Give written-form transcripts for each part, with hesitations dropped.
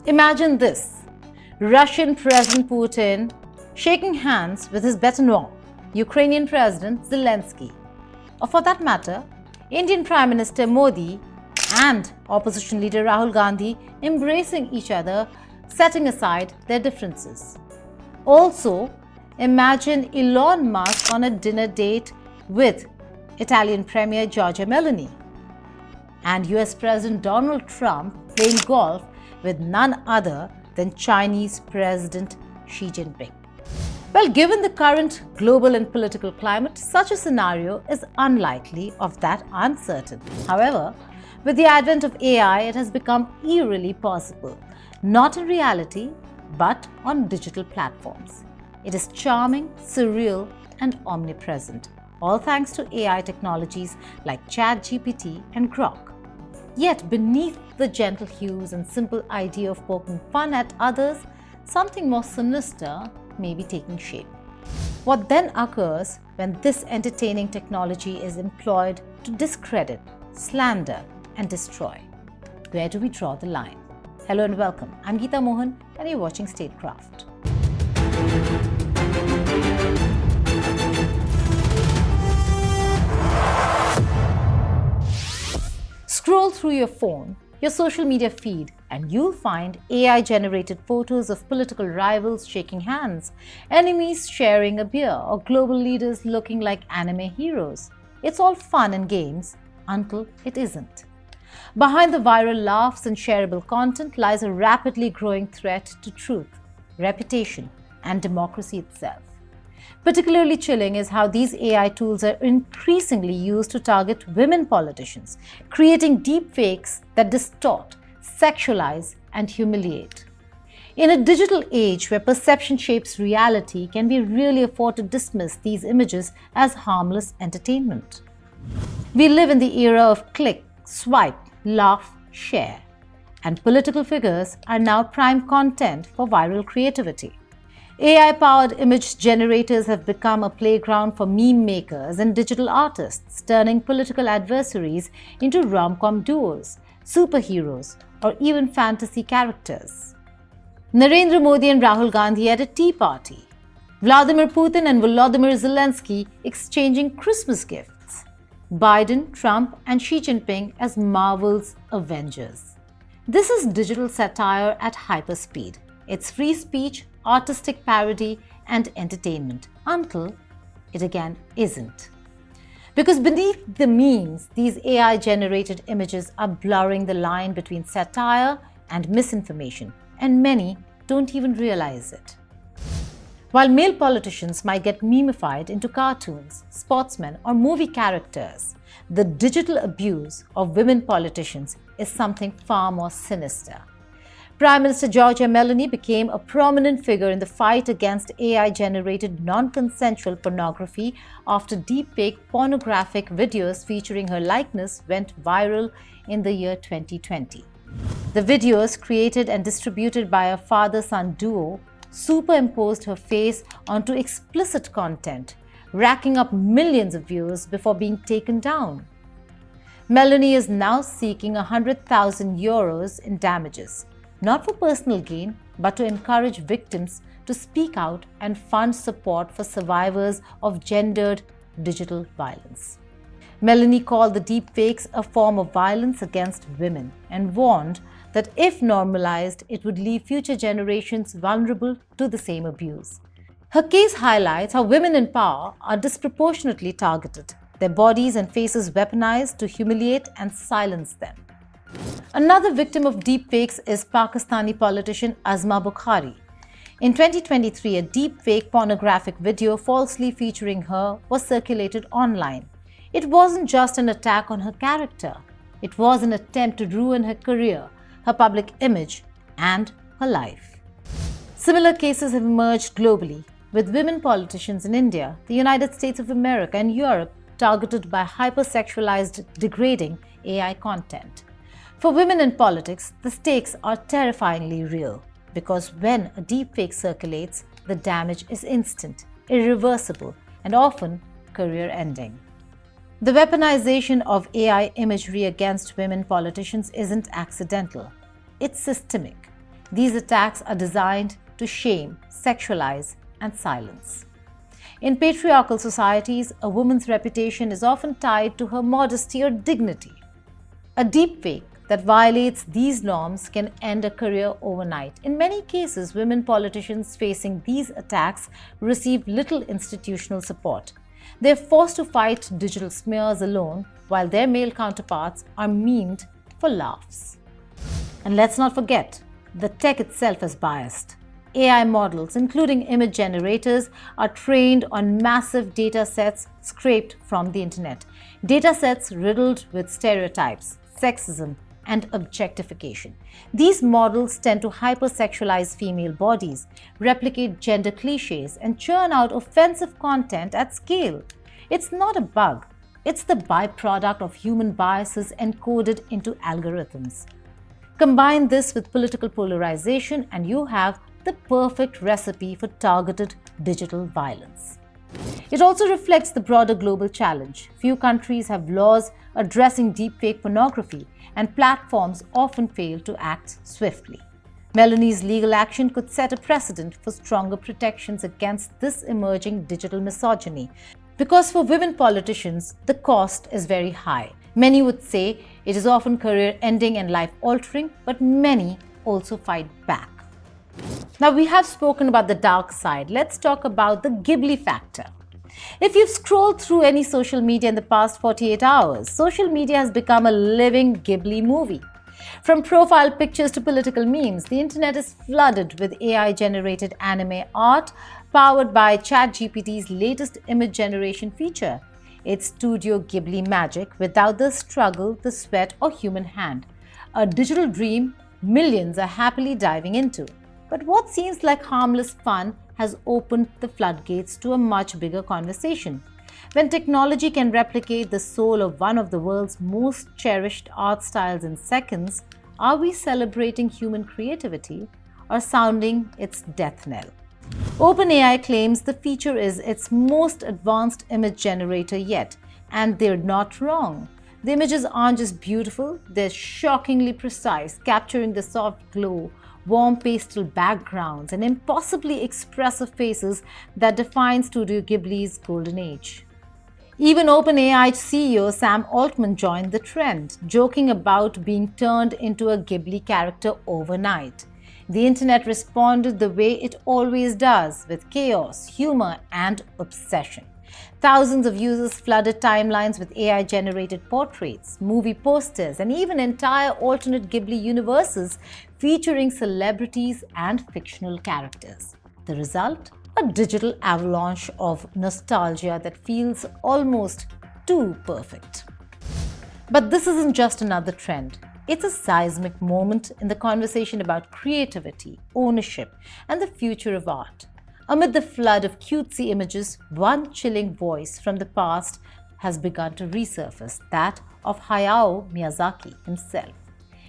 Imagine this: Russian President Putin shaking hands with his bête-noire, Ukrainian President Zelensky, or for that matter, Indian Prime Minister Modi and opposition leader Rahul Gandhi embracing each other, setting aside their differences. Also, imagine Elon Musk on a dinner date with Italian Premier Giorgia Meloni and US President Donald Trump playing golf with none other than Chinese President Xi Jinping. Well, given the current global and political climate, such a scenario is unlikely or that uncertain. However, with the advent of AI, it has become eerily possible, not in reality, but on digital platforms. It is charming, surreal, and omnipresent, all thanks to AI technologies like Chatgpt and Grok. Yet, beneath the gentle hues and simple idea of poking fun at others, something more sinister may be taking shape. What then occurs when this entertaining technology is employed to discredit, slander, and destroy? Where do we draw the line? Hello and welcome. I'm Geeta Mohan and you're watching Statecraft. Scroll through your phone, your social media feed, and you'll find AI-generated photos of political rivals shaking hands, enemies sharing a beer, or global leaders looking like anime heroes. It's all fun and games until it isn't. Behind the viral laughs and shareable content lies a rapidly growing threat to truth, reputation, and democracy itself. Particularly chilling is how these AI tools are increasingly used to target women politicians, creating deepfakes that distort, sexualize, and humiliate. In a digital age where perception shapes reality, can we really afford to dismiss these images as harmless entertainment? We live in the era of click, swipe, laugh, share, and political figures are now prime content for viral creativity. AI-powered image generators have become a playground for meme makers and digital artists, turning political adversaries into rom-com duos, superheroes, or even fantasy characters. Narendra Modi and Rahul Gandhi at a tea party. Vladimir Putin and Volodymyr Zelensky exchanging Christmas gifts. Biden, Trump, and Xi Jinping as Marvel's Avengers. This is digital satire at hyperspeed. It's free speech, artistic parody, and entertainment until it again isn't. Because beneath the memes, these AI-generated images are blurring the line between satire and misinformation, and many don't even realize it. While male politicians might get memified into cartoons, sportsmen, or movie characters, the digital abuse of women politicians is something far more sinister. Prime Minister Giorgia Meloni became a prominent figure in the fight against AI-generated non-consensual pornography after deepfake pornographic videos featuring her likeness went viral in the year 2020. The videos, created and distributed by a father-son duo, superimposed her face onto explicit content, racking up millions of views before being taken down. Meloni is now seeking €100,000 in damages, not for personal gain, but to encourage victims to speak out and fund support for survivors of gendered digital violence. Meloni called the deepfakes a form of violence against women and warned that if normalized, it would leave future generations vulnerable to the same abuse. Her case highlights how women in power are disproportionately targeted, their bodies and faces weaponized to humiliate and silence them. Another victim of deepfakes is Pakistani politician Azma Bukhari. In 2023, a deepfake pornographic video falsely featuring her was circulated online. It wasn't just an attack on her character. It was an attempt to ruin her career, her public image, and her life. Similar cases have emerged globally, with women politicians in India, the United States of America, and Europe targeted by hypersexualized, degrading AI content. For women in politics, the stakes are terrifyingly real because when a deepfake circulates, the damage is instant, irreversible, and often career-ending. The weaponization of AI imagery against women politicians isn't accidental. It's systemic. These attacks are designed to shame, sexualize, and silence. In patriarchal societies, a woman's reputation is often tied to her modesty or dignity. A deepfake that violates these norms can end a career overnight. In many cases, women politicians facing these attacks receive little institutional support. They're forced to fight digital smears alone, while their male counterparts are memed for laughs. And let's not forget, the tech itself is biased. AI models, including image generators, are trained on massive data sets scraped from the internet. Data sets riddled with stereotypes, sexism, and objectification. These models tend to hypersexualize female bodies, replicate gender cliches, and churn out offensive content at scale. It's not a bug. It's the byproduct of human biases encoded into algorithms. Combine this with political polarization and you have the perfect recipe for targeted digital violence. It also reflects the broader global challenge. Few countries have laws addressing deepfake pornography, and platforms often fail to act swiftly. Meloni's legal action could set a precedent for stronger protections against this emerging digital misogyny. Because for women politicians, the cost is very high. Many would say it is often career-ending and life-altering, but many also fight back. Now we have spoken about the dark side. Let's talk about the Ghibli factor. If you've scrolled through any social media in the past 48 hours, social media has become a living Ghibli movie. From profile pictures to political memes, the internet is flooded with AI-generated anime art powered by Chatgpt's latest image generation feature. It's Studio Ghibli magic without the struggle, the sweat, or human hand. A digital dream millions are happily diving into. But what seems like harmless fun has opened the floodgates to a much bigger conversation. When technology can replicate the soul of one of the world's most cherished art styles in seconds, are we celebrating human creativity or sounding its death knell? OpenAI claims the feature is its most advanced image generator yet, and they're not wrong. The images aren't just beautiful, they're shockingly precise, capturing the soft glow, warm pastel backgrounds, and impossibly expressive faces that define Studio Ghibli's golden age. Even OpenAI CEO Sam Altman joined the trend, joking about being turned into a Ghibli character overnight. The internet responded the way it always does, with chaos, humor, and obsession. Thousands of users flooded timelines with AI-generated portraits, movie posters, and even entire alternate Ghibli universes featuring celebrities and fictional characters. The result? A digital avalanche of nostalgia that feels almost too perfect. But this isn't just another trend. It's a seismic moment in the conversation about creativity, ownership, and the future of art. Amid the flood of cutesy images, one chilling voice from the past has begun to resurface, that of Hayao Miyazaki himself.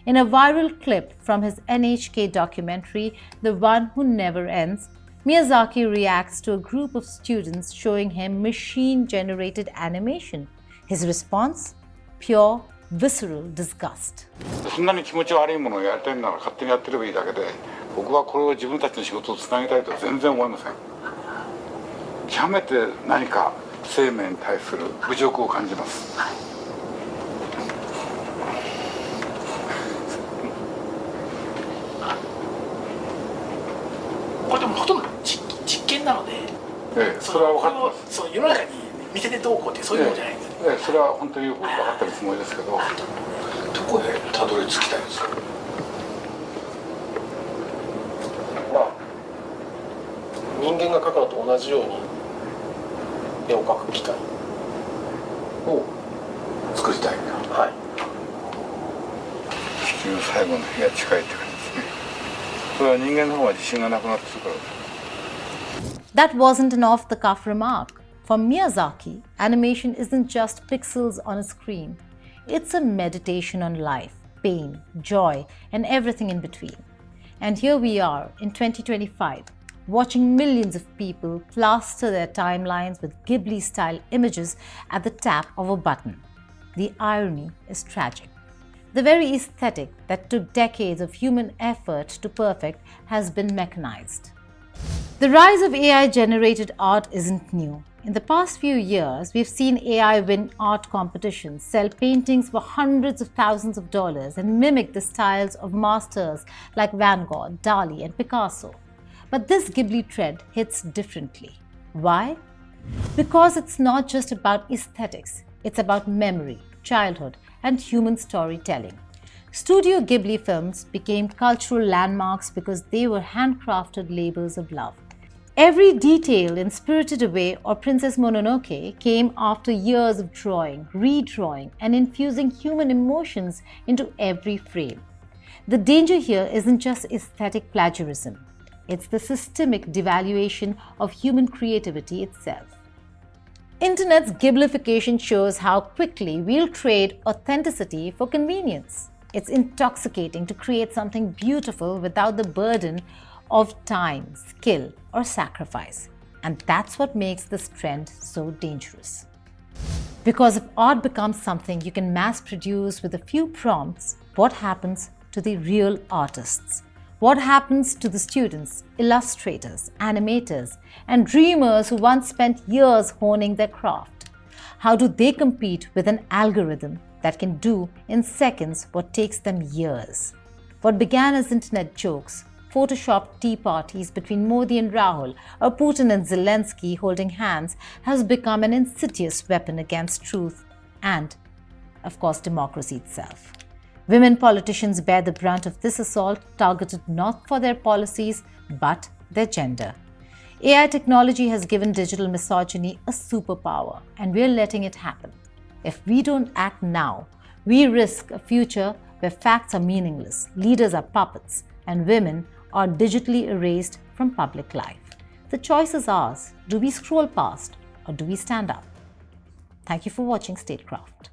In a viral clip from his NHK documentary, The One Who Never Ends, Miyazaki reacts to a group of students showing him machine-generated animation. His response? Pure, visceral disgust. そんなに気持ち悪いものをやりたいなら勝手にやってればいいだけで、僕はこれを自分たちの仕事をつなげたいとは全然思いません。極めて何か生命に対する侮辱を感じます。これでもほとんど実験なので、それは分かってます。そう世の中に見せてどうこうってそういうのじゃないんですよ。それは本当によく分かってるつもりですけど、どこへたどり着きたいんですか。まあ人間が描くのと同じように絵を描く機械を作りたい。はい。地球の最後の日が近いって感じですね。それは人間の方が自信がなくなってくるからです。That wasn't an off-the-cuff remark. For Miyazaki, animation isn't just pixels on a screen. It's a meditation on life, pain, joy, and everything in between. And here we are in 2025, watching millions of people plaster their timelines with Ghibli-style images at the tap of a button. The irony is tragic. The very aesthetic that took decades of human effort to perfect has been mechanized. The rise of AI-generated art isn't new. In the past few years, we've seen AI win art competitions, sell paintings for hundreds of thousands of dollars, and mimic the styles of masters like Van Gogh, Dali, and Picasso. But this Ghibli trend hits differently. Why? Because it's not just about aesthetics, it's about memory, childhood, and human storytelling. Studio Ghibli films became cultural landmarks because they were handcrafted labors of love. Every detail in Spirited Away or Princess Mononoke came after years of drawing, redrawing, and infusing human emotions into every frame. The danger here isn't just aesthetic plagiarism. It's the systemic devaluation of human creativity itself. Internet's Ghiblification shows how quickly we'll trade authenticity for convenience. It's intoxicating to create something beautiful without the burden of time, skill, or sacrifice. And that's what makes this trend so dangerous. Because if art becomes something you can mass produce with a few prompts, what happens to the real artists? What happens to the students, illustrators, animators, and dreamers who once spent years honing their craft? How do they compete with an algorithm that can do in seconds what takes them years? What began as internet jokes, photoshopped tea parties between Modi and Rahul, or Putin and Zelensky holding hands, has become an insidious weapon against truth and, of course, democracy itself. Women politicians bear the brunt of this assault, targeted not for their policies, but their gender. AI technology has given digital misogyny a superpower, and we're letting it happen. If we don't act now, we risk a future where facts are meaningless, leaders are puppets, and women are digitally erased from public life. The choice is ours. Do we scroll past or do we stand up? Thank you for watching Statecraft.